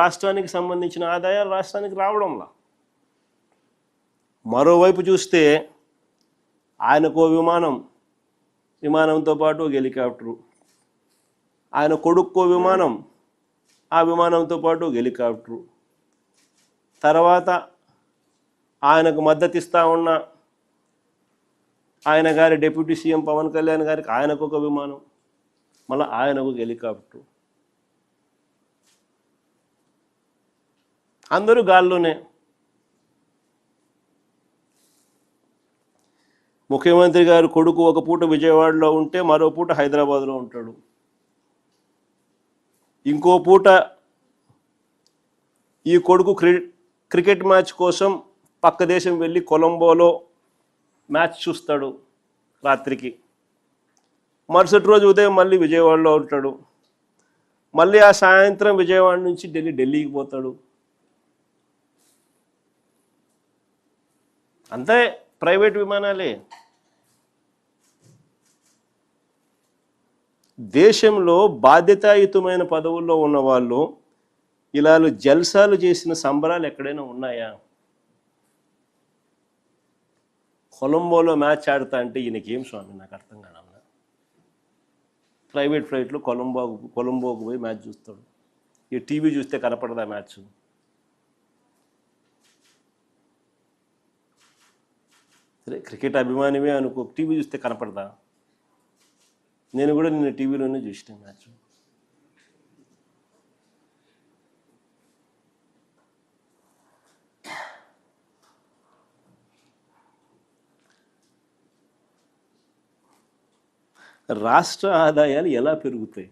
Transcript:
రాష్ట్రానికి సంబంధించిన ఆదాయాలు రాష్ట్రానికి రావడంలా. మరోవైపు చూస్తే ఆయనకో విమానంతో పాటు ఒక హెలికాప్టరు, ఆయన కొడుక్కో విమానం, ఆ విమానంతో పాటు ఒక హెలికాప్టరు, తర్వాత ఆయనకు మద్దతు ఇస్తూ ఉన్న ఆయన గారి డిప్యూటీ సీఎం పవన్ కళ్యాణ్ గారికి ఆయనకు ఒక విమానం, మళ్ళీ ఆయనకు ఒక హెలికాప్టరు, అందరూ గాల్లోనే. ముఖ్యమంత్రి గారు కొడుకు ఒక పూట విజయవాడలో ఉంటే మరో పూట హైదరాబాద్లో ఉంటాడు, ఇంకో పూట ఈ కొడుకు క్రికెట్ మ్యాచ్ కోసం పక్క దేశం వెళ్ళి కొలంబోలో మ్యాచ్ చూస్తాడు రాత్రికి, మరుసటి రోజు ఉదయం మళ్ళీ విజయవాడలో ఉంటాడు, మళ్ళీ ఆ సాయంత్రం విజయవాడ నుంచి ఢిల్లీకి పోతాడు. అంతే, ప్రైవేట్ విమానాలే. దేశంలో బాధ్యతాయుతమైన పదవుల్లో ఉన్న వాళ్ళు ఇలా జల్సాలు చేసిన సంబరాలు ఎక్కడైనా ఉన్నాయా? కొలంబోలో మ్యాచ్ ఆడతా అంటే ఈయనకేం స్వామి, నాకు అర్థం కాదు. ప్రైవేట్ ఫ్లైట్లో కొలంబోకు పోయి మ్యాచ్ చూస్తాడు. ఈ టీవీ చూస్తే కనపడదా మ్యాచ్? సరే, క్రికెట్ అభిమానివే అనుకో, టీవీ చూస్తే కనపడదా? నేను కూడా నిన్న టీవీలోనే చూసిన మ్యాచ్. రాష్ట్ర ఆదాయాలు ఎలా పెరుగుతాయి?